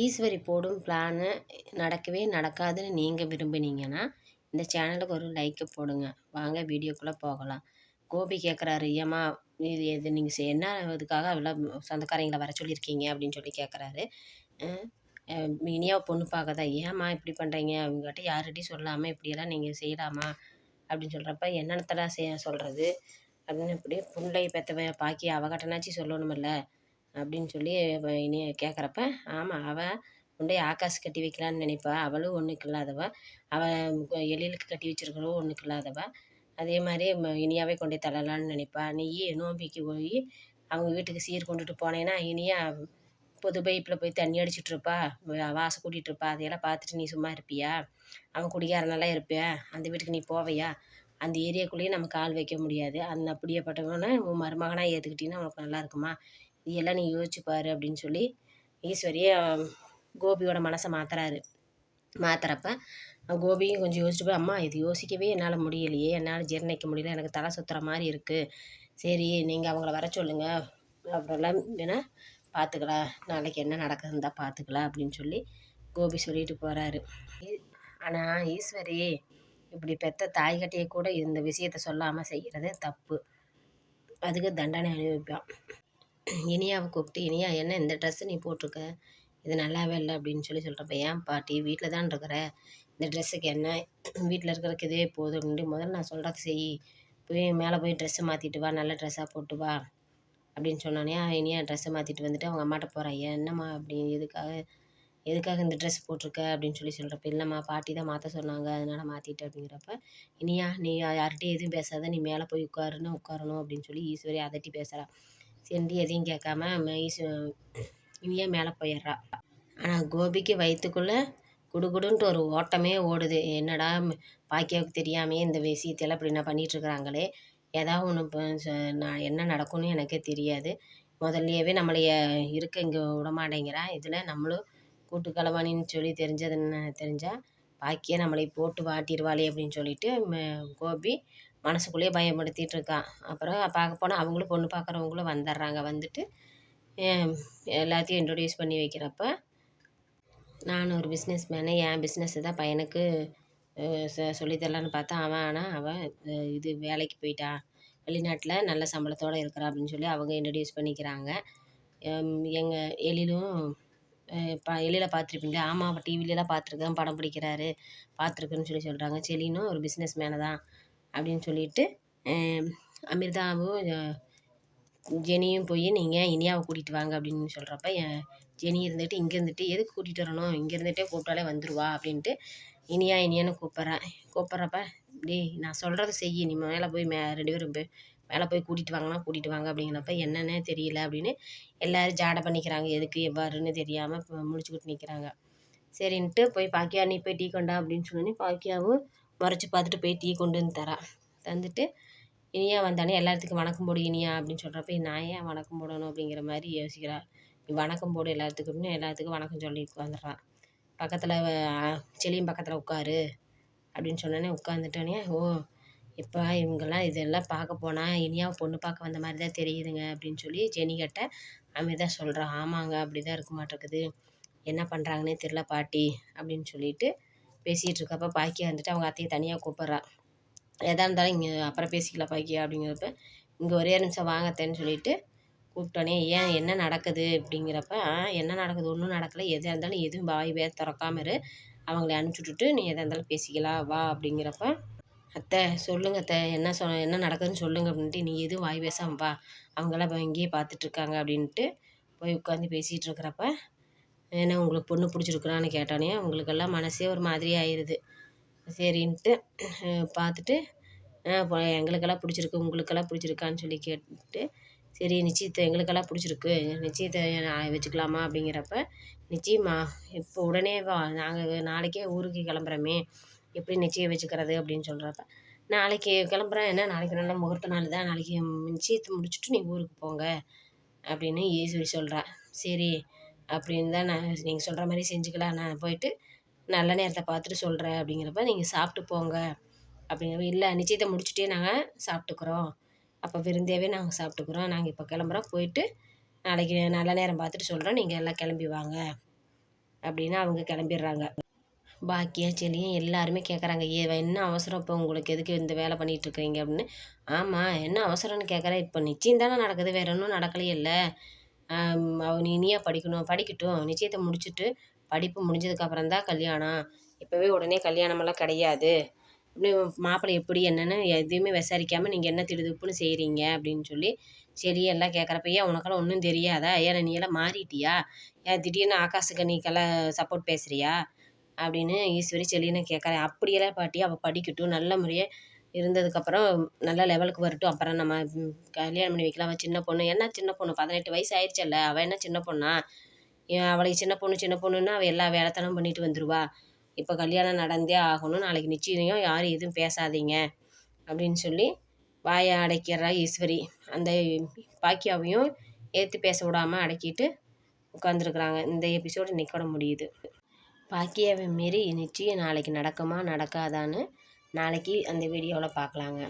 ஈஸ்வரி போடும் பிளானு நடக்கவே நடக்காதுன்னு நீங்கள் விரும்புனீங்கன்னா இந்த சேனலுக்கு ஒரு லைக்கை போடுங்க. வாங்க வீடியோக்குள்ளே போகலாம். கோபி கேட்குறாரு, ஏம்மா இது நீங்கள் என்ன இதுக்காக அவ்வளோ சொந்தக்காரங்களை வர சொல்லியிருக்கீங்க அப்படின்னு சொல்லி கேட்குறாரு. இனியாவை பொண்ணு பார்க்க தான். ஏம்மா இப்படி பண்ணுறீங்க, அவங்ககிட்ட யார்கிட்டையும் சொல்லாமல் இப்படியெல்லாம் நீங்கள் செய்யலாமா அப்படின்னு சொல்கிறப்ப, என்னென்னத்தெல்லாம் சொல்கிறது அப்படின்னு இப்படி பிள்ளை பெற்ற பாக்கி அவகிட்டனாச்சும் சொல்லணுமில்ல அப்படின்னு சொல்லி இனி கேட்குறப்ப, ஆமாம் அவள் கொண்டு ஆகாசு கட்டி வைக்கலான்னு நினைப்பா. அவளும் ஒன்றுக்கு இல்லாதவ. அவள் எழிலுக்கு கட்டி வச்சுருக்கிறவோ ஒன்றுக்கு இல்லாதவ. அதே மாதிரி இனியாவே கொண்டு தள்ளலான்னு நினைப்பா. நீ நோம்பிக்கு போய் அவங்க வீட்டுக்கு சீர் கொண்டுட்டு போனேன்னா இனியா பொது பைப்பில் போய் தண்ணி அடிச்சிட்ருப்பா, வாசை கூட்டிகிட்ருப்பா. அதையெல்லாம் பார்த்துட்டு நீ சும்மா இருப்பியா? அவன் குடிகாரனெல்லாம் இருப்பியா? அந்த வீட்டுக்கு நீ போவையா? அந்த ஏரியாக்குள்ளேயே நம்ம கால் வைக்க முடியாது. அந்த அப்படியேப்பட்டவனை உன் மருமகனாக ஏற்றுக்கிட்டின்னா உனக்கு நல்லா இருக்குமா? இதெல்லாம் நீ யோசிச்சு பாரு அப்படின்னு சொல்லி ஈஸ்வரியை கோபியோட மனசை மாற்றுறப்ப கோபியும் கொஞ்சம் யோசிச்சு போய், அம்மா இது யோசிக்கவே என்னால் முடியலையே, என்னால் ஜீரணிக்க முடியல, எனக்கு தலை சுற்றுற மாதிரி இருக்குது. சரி நீங்கள் அவங்கள வர சொல்லுங்கள், அப்புறம்லாம் வேணால் பார்த்துக்கலாம், நாளைக்கு என்ன நடக்குதுன்னு தான் பார்த்துக்கலாம் அப்படின்னு சொல்லி கோபி சொல்லிட்டு போகிறாரு. ஆனால் ஈஸ்வரி இப்படி பெற்ற தாய்கிட்டையே கூட இந்த விஷயத்த சொல்லாமல் செய்கிறது தப்பு. அதுக்கு தண்டனை அனுபவிப்பான். இனியாவை கூப்பிட்டு, இனியா என்ன இந்த ட்ரெஸ்ஸு நீ போட்டிருக்க, இது நல்லாவே இல்லை அப்படின்னு சொல்லி சொல்கிறப்ப, ஏன் பாட்டி வீட்டில் தான் இருக்கிற, இந்த ட்ரெஸ்ஸுக்கு என்ன, வீட்டில் இருக்கிறதுக்கு இதே போதும் அப்படின்ட்டு முதல்ல நான் சொல்கிறது செய், போய் மேலே போய் ட்ரெஸ்ஸை மாற்றிட்டு வா, நல்ல ட்ரெஸ்ஸாக போட்டு வா அப்படின்னு சொன்னானே. இனியா ட்ரெஸ்ஸை மாற்றிட்டு வந்துட்டு அவங்க அம்மாட்ட போகிறா. என்னம்மா அப்படி எதுக்காக இந்த ட்ரெஸ் போட்டிருக்க அப்படின்னு சொல்லி சொல்கிறப்ப, இல்லைம்மா பாட்டி தான் மாற்ற சொன்னாங்க அதனால் மாற்றிட்டு அப்படிங்கிறப்ப, இனியா நீ யார்கிட்டையும் எதுவும் பேசாத, நீ மேலே போய் உட்காரணும் அப்படின்னு சொல்லி ஈஸ்வரி அதட்டி பேசுகிறா. செண்டி எதையும் கேட்காம இனியா மேலே போயிடுறா. ஆனால் கோபிக்கு வயிற்றுக்குள்ளே குடுகுடுன்ட்டு ஒரு ஓட்டமே ஓடுது. என்னடா பாக்கியாவுக்கு தெரியாமே இந்த விஷயத்தையெல்லாம் இப்படி நான் பண்ணிகிட்ருக்குறாங்களே, ஏதாவது ஒன்று நான் என்ன நடக்கும்னு எனக்கே தெரியாது. முதல்லையே நம்மளைய இருக்க இங்கே விடமாட்டேங்கிறா. இதில் நம்மளும் கூட்டு களவாணின்னு சொல்லி தெரிஞ்சால் பாக்கியை நம்மளை போட்டு வாட்டிடுவாளே அப்படின்னு சொல்லிட்டு கோபி மனசுக்குள்ளேயே பயப்படுத்திகிட்டு இருக்கான். அப்புறம் பார்க்க போனால் அவங்களும் பொண்ணு பார்க்குறவங்களும் வந்துடுறாங்க. வந்துட்டு எல்லாத்தையும் இன்ட்ரொடியூஸ் பண்ணி வைக்கிறப்ப, நான் ஒரு பிஸ்னஸ் மேனு, என் பிஸ்னஸ்ஸு தான் பையனுக்கு சொல்லித்தரலான்னு பார்த்தா, அவன் இது வேலைக்கு போயிட்டான், வெளிநாட்டில் நல்ல சம்பளத்தோடு இருக்கிறா அப்படின்னு சொல்லி அவங்க இன்ட்ரடியூஸ் பண்ணிக்கிறாங்க. எங்கள் எழிலும் எழில பார்த்துருப்பீங்க. ஆமாம் அவள் டிவிலெலாம் பார்த்துருக்கேன், படம் பிடிக்கிறாரு, பார்த்துருக்குன்னு சொல்லி சொல்கிறாங்க. செலினும் ஒரு பிஸ்னஸ் மேனு தான் அப்படின்னு சொல்லிட்டு அமிர்தாவும் ஜெனியும் போய் நீங்கள் இனியாவை கூட்டிகிட்டு வாங்க அப்படின்னு சொல்கிறப்ப, ஜெனி இருந்துட்டு இங்கே இருந்துட்டு எதுக்கு கூட்டிகிட்டு வரணும், இங்கே இருந்துகிட்டே கூப்பிட்டாலே வந்துடுவா அப்படின்ட்டு இனியான்னு கூப்பிட்றப்ப, டேய் நான் சொல்கிறத செய், நீ மேலே போய் 2 பேரும் மேலே போய் கூட்டிகிட்டு கூட்டிகிட்டு வாங்க அப்படிங்கிறப்ப, என்னன்னே தெரியல அப்படின்னு எல்லோரும் ஜாடை பண்ணிக்கிறாங்க. எதுக்கு எவ்வாறுன்னு தெரியாமல் முழிச்சுக்கிட்டு நிற்கிறாங்க. சரின்ட்டு போய் பாக்கியா நீ போய் டீ கொண்டா அப்படின்னு சொன்னோன்னே பாக்கியாவும் முறைச்சி பார்த்துட்டு போய் டீ கொண்டு வந்து தந்துட்டு இனியா வந்தானே எல்லாத்துக்கும் வணக்கம் போடு இனியா அப்படின்னு சொல்கிறப்ப, நான் ஏன் வணக்கம் போடணும் அப்படிங்கிற மாதிரி யோசிக்கிறா. நீ வணக்கம் போடு எல்லாத்துக்கும் வணக்கம் சொல்லி உட்காந்துட்றான். பக்கத்தில் செலியும் பக்கத்தில் உட்காரு அப்படின்னு சொன்னோன்னே உட்காந்துட்டோன்னே, ஓ இப்போ இவங்கெல்லாம் இதெல்லாம் பார்க்க போனால் இனியாவை பொண்ணு பார்க்க வந்த மாதிரி தான் தெரியுதுங்க அப்படின்னு சொல்லி ஜெனிகிட்ட அமிர்தா சொல்கிறான். ஆமாங்க அப்படி தான் இருக்க மாட்டேங்குது, என்ன பண்ணுறாங்கன்னே தெரில பாட்டி அப்படின்னு சொல்லிட்டு பேசிகிட்டு இருக்கப்போ, பாக்கியா வந்துட்டு அவங்க அத்தையை தனியாக கூப்பிட்றா. எதாக இருந்தாலும் இங்கே அப்புறம் பேசிக்கலாம் பாக்கியா அப்படிங்கிறப்ப, இங்கே ஒரே நிமிஷம் வாங்கத்தேன்னு சொல்லிட்டு கூப்பிட்டோன்னே, ஏன் என்ன நடக்குது அப்படிங்கிறப்ப, என்ன நடக்குது, ஒன்றும் நடக்கலை, எதாக இருந்தாலும் எதுவும் வாய் திறக்காம இரு, அவங்கள அனுப்பிச்சி விட்டுட்டு நீ எதாக இருந்தாலும் பேசிக்கலாம் வா அப்படிங்கிறப்ப, அத்தை சொல்லுங்க அத்தை, என்ன நடக்குதுன்னு சொல்லுங்க அப்படின்ட்டு, நீ எதுவும் வாய் பேசாமல் வா, அவங்களாம் இப்போ இங்கேயே பார்த்துட்ருக்காங்க அப்படின்ட்டு போய் உட்காந்து பேசிகிட்டு இருக்கிறப்ப, ஏன்னா உங்களுக்கு பொண்ணு பிடிச்சிருக்குறான்னு கேட்டோன்னே அவங்களுக்கெல்லாம் மனசே ஒரு மாதிரி ஆயிடுது. சரின்ட்டு பார்த்துட்டு, எங்களுக்கெல்லாம் பிடிச்சிருக்கு, உங்களுக்கெல்லாம் பிடிச்சிருக்கான்னு சொல்லி கேட்டுட்டு, சரி நிச்சயத்தை எங்களுக்கெல்லாம் பிடிச்சிருக்கு, நிச்சயத்தை வச்சுக்கலாமா அப்படிங்கிறப்ப, நிச்சயமா இப்போ உடனே வா, நாங்கள் நாளைக்கே ஊருக்கு கிளம்புறோமே, எப்படி நிச்சயம் வச்சுக்கிறது அப்படின்னு சொல்கிறப்ப, நாளைக்கு கிளம்புறேன், என்ன நாளைக்கு நல்ல முகூர்த்த நாள் தான், நாளைக்கு நிச்சயத்தை முடிச்சுட்டு நீங்கள் ஊருக்கு போங்க அப்படின்னு ஈஸ்வரி சொல்கிறா. சரி அப்படின்னு தான் நீங்கள் சொல்கிற மாதிரி செஞ்சுக்கலாம், நான் போயிட்டு நல்ல நேரத்தை பார்த்துட்டு சொல்கிறேன் அப்படிங்கிறப்ப, நீங்கள் சாப்பிட்டு போங்க அப்படிங்கிறப்ப, இல்லை நிச்சயத்தை முடிச்சுட்டே நாங்கள் சாப்பிட்டுக்குறோம், அப்போ விருந்தேவே நாங்கள் சாப்பிட்டுக்குறோம், நாங்கள் இப்போ கிளம்புறோம், போயிட்டு நாளைக்கு நல்ல நேரம் பார்த்துட்டு சொல்கிறோம், நீங்கள் எல்லாம் கிளம்பி வாங்க அப்படின்னு அவங்க கிளம்பிடுறாங்க. பாக்கியா செல்லியும் எல்லாருமே கேட்குறாங்க, என்ன அவசரம் இப்போ உங்களுக்கு, எதுக்கு இந்த வேலை பண்ணிகிட்ருக்கீங்க அப்படின்னு. ஆமாம், என்ன அவசரம்னு கேட்குறேன், இப்போ நிச்சயம் தானே நடக்குது, வேற ஒன்றும் நடக்கலையே இல்லை. அவன் இனியா படிக்கணும், படிக்கட்டும், நிச்சயத்தை முடிச்சுட்டு படிப்பு முடிஞ்சதுக்கப்புறம் தான் கல்யாணம், இப்போவே உடனே கல்யாணமெல்லாம் கிடையாது. இப்படி மாப்பிள்ளை எப்படி என்னென்னு எதையுமே விசாரிக்காமல் நீங்கள் என்ன திடுதுப்புன்னு செய்கிறீங்க அப்படின்னு சொல்லி சரி எல்லாம் கேட்குறப்ப, ஏன் உனக்கெல்லாம் ஒன்றும் தெரியாதா, ஏன்னா நீ எல்லாம் மாறிட்டியா, ஏன் திடீர்னு ஆகாஷுக்கு நீக்கெல்லாம் சப்போர்ட் பேசுகிறியா அப்படின்னு ஈஸ்வரி செல்லின்னு கேட்குறேன். அப்படியெல்லாம் பாட்டி, அவள் படிக்கட்டும், நல்ல முறையாக இருந்ததுக்கப்புறம் நல்ல லெவலுக்கு வரட்டும், அப்புறம் நம்ம கல்யாணம் பண்ணி வைக்கலாம். அவன் சின்ன பொண்ணு, என்ன சின்ன பொண்ணு, 18 வயசு ஆயிடுச்சல்ல, அவள் என்ன சின்ன பொண்ணா, அவளுக்கு சின்ன பொண்ணு சின்ன பொண்ணுன்னா அவள் எல்லா வேலைத்தனம் பண்ணிட்டு வந்துடுவா. இப்போ கல்யாணம் நடந்தே ஆகணும், நாளைக்கு நிச்சயம், யாரும் எதுவும் பேசாதீங்க அப்படின்னு சொல்லி வாயை அடைக்கிறா ஈஸ்வரி. அந்த பாக்கியாவையும் ஏற்று பேச விடாமல் அடக்கிட்டு உட்காந்துருக்குறாங்க. இந்த எபிசோடு இன்னைக்கோட முடியுது. பாக்கியாவை மீறி நிச்சயம் நாளைக்கு நடக்குமா நடக்காதான்னு நாளைக்கு அந்த வீடியோவில் பார்க்கலாங்க.